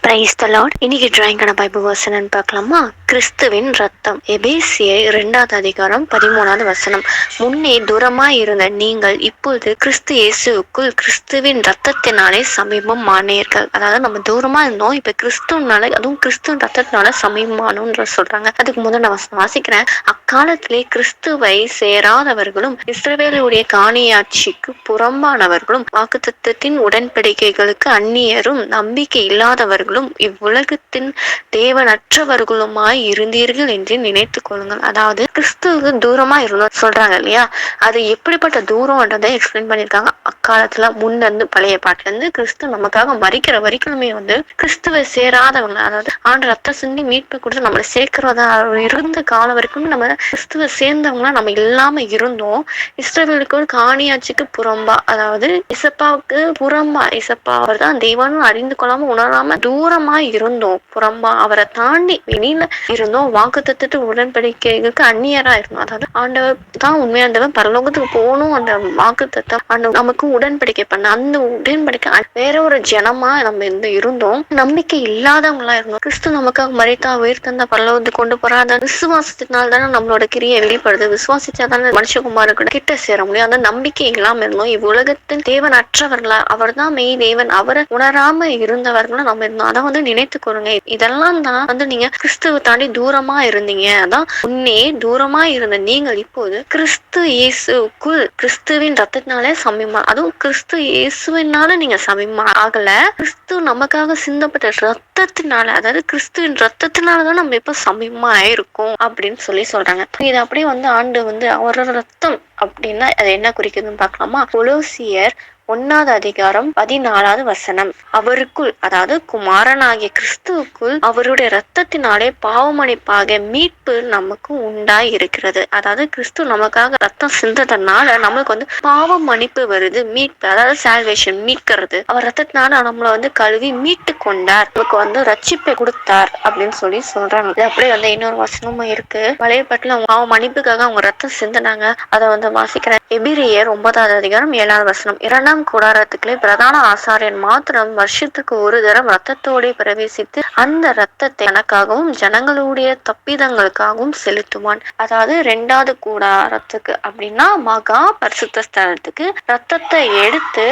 Praise the Lord. இன்னைக்கு டிராயிங்கான Bible வசனம் பார்க்கலாமா? கிறிஸ்துவின் ரத்தம். எபேசியர் 2 அதிகாரம் 13 முன்னே தூரமாய் இருந்த நீங்கள் இப்பொழுது கிறிஸ்து இயேசுவுக்குள் கிறிஸ்துவின் ரத்தத்தினாலே சமீபம் ஆனீர்கள். அதாவது நம்ம தூரமா இருந்தோம், இப்ப கிறிஸ்துவனால, அதுவும் கிறிஸ்துவின் ரத்தத்தினால சமீபமானோன்ற சொல்றாங்க. அதுக்கு முதல்ல நான் வாசிக்கிறேன். அக்காலத்திலே கிறிஸ்துவை சேராதவர்களும் இஸ்ரவேலுடைய காணியாட்சிக்கு புறம்பானவர்களும் வாக்குத்தத்தத்தின் உடன்படிக்கைகளுக்கு அந்நியரும் நம்பிக்கை இல்லாதவர்களும் இவ்வுலகத்தின் தேவனற்றவர்களுமாய் இருந்தீர்கள் என்று நினைத்துக் கொள்ளுங்கள். அதாவது கிறிஸ்துவுக்கு தூரமா இருந்தோம் சொல்றாங்க இல்லையா? அது எப்படிப்பட்ட தூரம்ன்றதை எக்ஸ்பிளைன் பண்ணிருக்காங்க. அக்காலத்துல முன்னிருந்து பழைய பாட்டுல இருந்து கிறிஸ்து நமக்காக மறிக்கிற வரைக்குமே கிறிஸ்துவை சேராதவங்க, அதாவது ஆண்டு ரத்த சிந்தி மீட்பு கொடுத்து நம்மளை சேர்க்கிறதா இருந்த காலம் வரைக்கும் நம்ம கிறிஸ்துவை சேர்ந்தவங்களா நம்ம இல்லாம இருந்தோம். இஸ்ரவேலுக்கு காணியாட்சிக்கு புறம்பா, அதாவது இசப்பாவுக்கு புறம்பா, இசப்பா அவர் தான் தெய்வம்னு அறிந்து கொள்ளாம உணராம தூரமா இருந்தோம். புறம்பா அவரை தாண்டி வெளியில இருந்தோம். வாக்குத்தத்தத்து உடன்படிக்கைகளுக்கு அந்நியரா இருந்தோம். அதாவது ஆண்டவர் தான் உண்மையானவன், பரலோகத்துக்கு போகணும் அந்த வாக்குத்தத்தம் நமக்கு உடன்படிக்கை பண்ண அந்த உடன்படிக்கை வேற ஒரு ஜனமா நம்ம இருந்தோம். நம்பிக்கை இல்லாதவங்களா இருந்தோம். கிறிஸ்து நமக்காக மரித்தா உயிர் தந்த பரலோகத்துக்கு கொண்டு போறா. அந்த விசுவாசத்தினால தானே நம்மளோட கிரியை வெளிப்படுது. விசுவாசிச்சாதானே மனுஷகுமாருக்கு கிட்ட சேர முடியும். அந்த நம்பிக்கை இல்லாம இருந்தோம். இவ்வுலகத்தின் தேவன் அற்றவர்களா, அவர் தான் மெய் தேவன், அவரை உணராம இருந்தவர்களும் நம்ம இருந்தோம். அதை நினைத்து கொள்ளுங்க. இதெல்லாம் தான் நீங்க கிறிஸ்துவை தாண்டி தூரமா இருந்தீங்க. அதான் முன்னே தூரமா இருந்த நீங்கள் இப்போது கிறிஸ்து இயேசுக்குள் கிறிஸ்துவின் ரத்தத்தினாலே சமீபமா, அதுவும் கிறிஸ்து இயேசுவினால நீங்க சமீபமா ஆகல, கிறிஸ்து நமக்காக சிந்தப்பட்ட ரத்தத்தினால, அதாவது கிறிஸ்துவின் ரத்தத்தினாலதான் நம்ம இப்ப சமீபமா ஆயிருக்கோம் அப்படின்னு சொல்றாங்க. இது அப்படியே ஆண்டு அவரோட ரத்தம் அப்படின்னா அது என்ன குறிக்குதுன்னு பார்க்கலாமா? கொலோசியர் 1 அதிகாரம் 14 அவருக்குள், அதாவது குமாரனாகிய கிறிஸ்துவுக்குள் அவருடைய ரத்தத்தினாலே பாவமன்னிப்பாக மீட்பு நமக்கு உண்டாய் இருக்கிறது. அதாவது கிறிஸ்து நமக்காக ரத்தம் சிந்ததனால நம்மளுக்கு பாவ மன்னிப்பு வருது, மீட்பு, அதாவது சால்வேஷன், மீட்கிறது. அவர் ரத்தத்தினால நம்மள கழுவி மீட்டு கொண்டார், நமக்கு ரட்சிப்பை கொடுத்தார் அப்படின்னு சொல்றாங்க. இது அப்படியே இன்னொரு வசனமும் இருக்கு. பழைய பாட்டுல பாவ மன்னிப்புக்காக அவங்க ரத்தம் சிந்தினாங்க. அதை வாசிக்கிறேன். எபிரேயர் 9 அதிகாரம் 7 இரண்டாம் கூடாரத்துக்குள்ளே பிரதான ஆசாரியன் மாத்திரம் வருஷத்துக்கு ஒரு தரம் ரத்தத்தோட பிரவேசித்து அந்த ரத்தத்தை எனக்காகவும் ஜனங்களுடைய தப்பிதங்களுக்காகவும் செலுத்துவான். அதாவது 2வது கூடாரத்துக்கு அப்படின்னா மகா பரிசுத்த ஸ்தலத்துக்கு ரத்தத்தை எடுத்து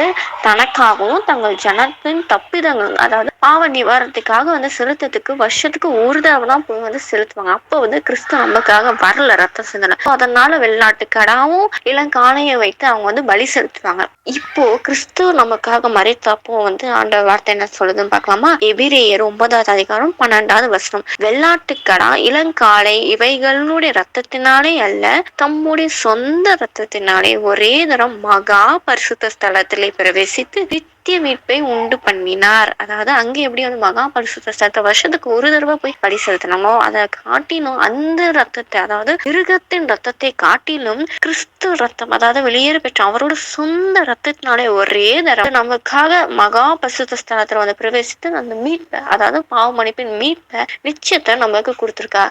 தனக்காகவும் தங்கள் ஜனத்தின் தப்பிதங்கள், அதாவது பாவ நிவாரணத்துக்காக செலுத்தத்துக்கு வருஷத்துக்கு ஒரு தடவை தான் போய் செலுத்துவாங்க. அப்போ கிறிஸ்து நமக்காக வரல ரத்த சிந்தனை. அதனால வெள்ளாட்டு கடாவும் இளங்காளையை வைத்து அவங்க பலி செலுத்துவாங்க. இப்போ கிறிஸ்து நமக்காக மரித்தப்போ ஆண்டவர் வார்த்தை என்ன சொல்லுதுன்னு பார்க்கலாமா? எபிரேயர் 9 அதிகாரம் 12 வெள்ளாட்டுக்கடா இளங்காளை இவைகளுடைய ரத்தத்தினாலே அல்ல, தம்முடைய சொந்த ரத்தத்தினாலே ஒரே தரம் மகா பரிசுத்த ஸ்தலத்திலே பிரவேசித்து நித்திய மீட்பை உண்டு பண்ணினார். அதாவது அங்க எப்படி மகா பரிசுத்த ஸ்தலத்தை வருஷத்துக்கு ஒரு தடவை போய் பலி செலுத்தினாமோ அதை காட்டிலும் அந்த ரத்தத்தை, அதாவது மிருகத்தின் ரத்தத்தை காட்டிலும் கிறிஸ்து ரத்தம், அதாவது வெளியேற பெற்ற அவரோட சொந்த ரத்தத்தினாலே ஒரே தரம் நமக்காக மகா பரிசுத்த ஸ்தலத்துல பிரவேசித்து அந்த மீட்பை, அதாவது பாவ மன்னிப்பின் மீட்பை நிச்சயத்தை நமக்கு கொடுத்திருக்கா.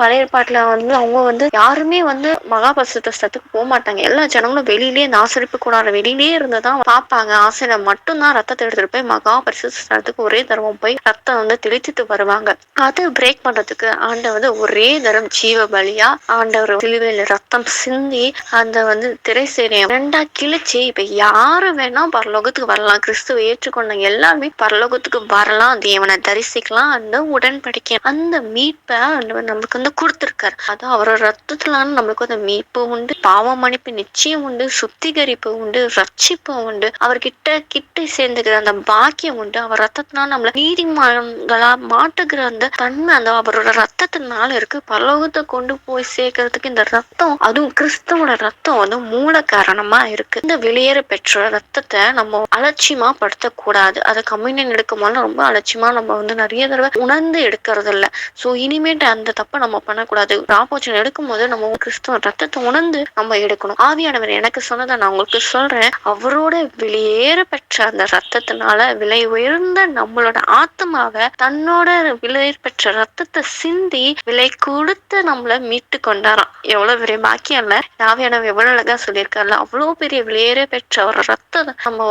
பழைய பாட்டுல அவங்க யாருமே மகா பரிசுத்த ஸ்தலத்துக்கு போக மாட்டாங்க. எல்லா ஜனங்களும் வெளியிலேயே ஆசரிப்பு கூடாத வெளியிலேயே இருந்துதான் பார்ப்பாங்க. ஆசையில மட்டும்தான் ரத்தத்தை எடுத்துட்டு போய் மகா பரிசுத்த ஸ்தலத்துக்கு ஒரே தரம் போய் ரத்தம் தெளிச்சிட்டு வருவாங்க. அதை பிரேக் பண்றதுக்கு ஆண்டவர் ஒரே தரம் ஜீவ பலியா ஆண்டவர் சிலுவையில ரத்தம் சிந்தி அந்த திரைசேரியை 2 கிழிச்சு இப்ப யாரு வேணா பரலோகத்துக்கு வரலாம். கிறிஸ்துவை ஏற்றுக்கொண்ட எல்லாருமே பரலோகத்துக்கு வரலாம், தேவனை தரிசிக்கலாம். அந்த உடன்படிக்கை, அந்த மீட்பை நமக்கு கொடுத்திருக்காரு. அது அவரோட ரத்தத்துல நம்மளுக்கு மீட்பு உண்டு, பாவ மன்னிப்பு நிச்சயம் உண்டு, சுத்திகரிப்பு உண்டு, ரட்சிப்பு உண்டு, அவர்கிட்ட சேர்ந்துக்கிற அந்த பாக்கியம் உண்டு. அவர் ரத்தத்தினால நம்மள நீதிமான்களா மாட்டுகிற அந்த தன்மை அவரோட ரத்தத்தினால இருக்கு. பரலோகத்தை கொண்டு போய் சேர்க்கறதுக்கு இந்த ரத்தம், அதுவும் கிறிஸ்துவோட ரத்தம் மூல காரணமா இருக்கு. இந்த வெளியேற பெற்ற ரத்தத்தை நம்ம அலட்சியமா படுத்தக்கூடாது. அதை கம்யூனியன் எடுக்கும் போது ரொம்ப அலட்சியமா நம்ம நிறைய தடவை உணர்ந்து எடுக்கிறது இல்ல. சோ இனிமேட்டு அந்த தப்பை நம்ம பண்ணக்கூடாது. ராபோச்சன் எடுக்கும் போது நம்ம கிறிஸ்துவ ரத்தத்தை உணர்ந்து நம்ம எடுக்கணும். ஆவியானவர் எனக்கு சொன்னதை நான் உங்களுக்கு சொல்றேன். அவரோட வெளியேற பெற்ற அந்த ரத்தத்தினால விலை உயர்ந்த நம்மளோட ஆத்மாவை தன்னோட விலை பெற்ற ரத்தத்தை சிந்தி விலை கொடுத்து நம்மள மீட்டு கொண்டாராம். எவ்வளவு பெரிய பாக்கியம் இல்ல? ஆவியானவர் எவ்வளவு அழகா சொல்லியிருக்காருல. அவ்வளவு பெரிய விலையேற பெற்ற ஒரு ரத்தத்தை நம்ம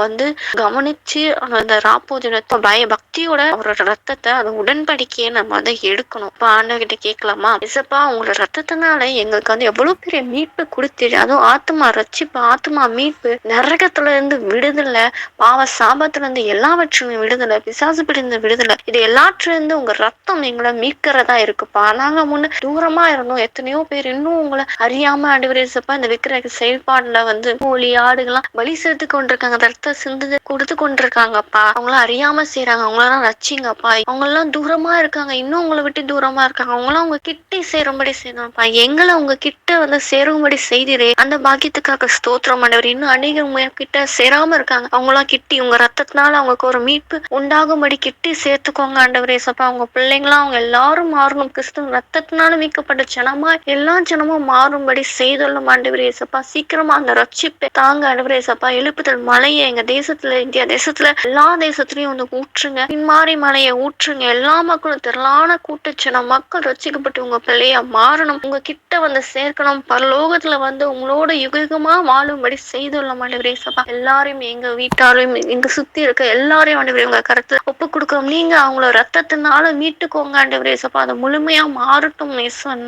கவனிச்சு அந்த ராப்போஜனத்தை பக்தியோட அவரோட ரத்தத்தை அந்த உடன்படிக்கையை நம்ம எடுக்கணும். இப்ப ஆண்டவர்கிட்ட கேட்கலாமா, இசப்பா உங்களோட ரத்தத்தினால எங்களுக்கு எவ்வளவு பெரிய மீட்பு கொடுத்துரு, அதுவும் ஆத்மா ரட்சிப்பு, ஆத்மா மீட்பு, நரகத்துல இருந்து விடுதலை, பாவ சாபத்துல இருந்து எல்லாவற்றிலும் விடுதலை, பிசாசு பிடிந்த விடுதலை, இது எல்லாற்றிலிருந்து உங்க ரத்தம் எங்களை மீட்கிறதா இருக்குப்பா. நாங்க முன்ன தூரமா இருந்தோம், எத்தனையோ பேர் இன்னும் உங்களை அறியாம ஆண்டவரே இயேசுப்பா இந்த விக்கிர செயல்பாடுல கோழி ஆடுகள்லாம் பலி செலுத்தி கொண்டிருக்காங்க, ரத்த சிந்து கொடுத்து கொண்டிருக்காங்கப்பா. அவங்களாம் அறியாம செய்யறாங்க, அவங்களெல்லாம் ரச்சிங்கப்பா. அவங்க எல்லாம் தூரமா இருக்காங்க, இன்னும் உங்களை விட்டு தூரமா இருக்காங்க, அவங்களாம் உங்க கிட்டே சேரும்படி செய்யணும்ப்பா. எங்களை உங்க கிட்ட சேரும்படி செய்திரே, அந்த பாக்கியத்துக்காக ஸ்தோத்திரம் ஆண்டவர். இன்னும் அநேகர் உங்க கிட்ட சேராம இருக்காங்க, அவங்களாம் கிட்டி உங்க ரத்தத்தினால அவங்களுக்கு ஒரு மீட்பு உண்டாகும்படி கிட்டி சேர்த்துக்கோங்க ஆண்டவரே சப்பா. அவங்க பிள்ளைங்களாம் அவங்க எல்லாரும் மாறணும், கிறிஸ்துவ ரத்தத்தினால மீட்கப்பட்ட ஜனமா எல்லா ஜனமும் மாறும்படி செய்துள்ளும் ஆண்டவரே சப்பா. சீக்கிரமா அந்த ரட்சிப்பை தாங்க ஆண்டவரே சப்பா. எழுப்புதல் மலையை எங்க தேசத்துல, இந்தியா தேசத்துல, எல்லா தேசத்துலயும் ஊற்றுங்க, பின்மாறி மலையை ஊற்றுங்க. எல்லா மக்களும் திரளான கூட்டச்சன மக்கள் ரட்சிக்கப்பட்டு உங்க பிள்ளையா மாறணும், உங்க கிட்ட சேர்க்கணும், பரலோகத்துல உங்களோட யுகமா வாழும்படி செய்துள்ளோம் ஆண்டவரே சப்பா. எல்லாரையும் எங்க வீட்டாரையும் எங்க சுத்தி இருக்க எல்லாரையும் ஆண்டவரே உங்க கருத்துல ஒப்பு கொடுக்கிறோம். நீங்க அவங்கள ரத்தத்தினால மீட்டுக்கோங்க ஆண்டவரே சப்பா. அதை முழுமையா மாறட்டும்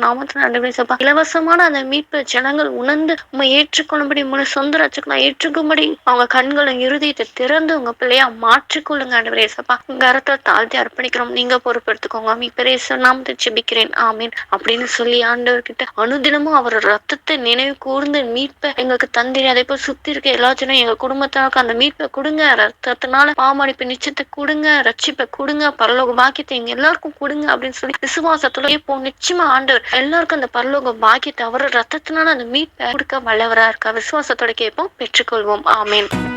நாமத்துல ஆண்டவரே சப்பா. இலவசமான அந்த மீட்பு ஜனங்கள் உணர்ந்து உண்மை ஏற்றுக்கொள்ளும்படி, முழு சொந்த ரட்சகனை ஏற்றுக்கும்படி அவங்க கண்களும் இருதயத்தை திறந்து உங்க பிள்ளையா மாற்றிக்கொள்ளுங்க ஆண்டவரே சப்பா. உங்க கரத்தை தாழ்த்தி அர்ப்பணிக்கிறோம், நீங்க பொறுப்பெடுத்துக்கோங்க. மீட்பரேசு நாமத்தை ஜெபிக்கிறேன், ஆமீன் அப்படின்னு சொல்லி ஆண்டவர்கிட்ட அனுதினமும் அவர் ரத்தத்தை நினைவு கூர்ந்து மீட்பை எங்களுக்கு தந்திரி. அதே போல் சுத்தி இருக்க எல்லா ஜனம் எங்க குடும்பத்தாருக்கு அந்த மீட்பை கொடுங்க, ரத்தத்தினால பாவமன்னிப்பு நிச்சயத்தை கொடுங்க, ரட்சிப்பை கொடுங்க, பரலோக பாக்கியத்தை எங்க எல்லாருக்கும் கொடுங்க அப்படின்னு சொல்லி விசுவாசத்துல இப்போ நிச்சயமா ஆண்டவர் எல்லாருக்கும் அந்த பரலோக பாக்கியத்தை அவர் ரத்தத்தினால அந்த மீட்பை கொடுக்க வல்லவரா இருக்கா. விசுவாசத்தோட கேட்போம், பெற்றுக்கொள்வோம். ஆமீன்.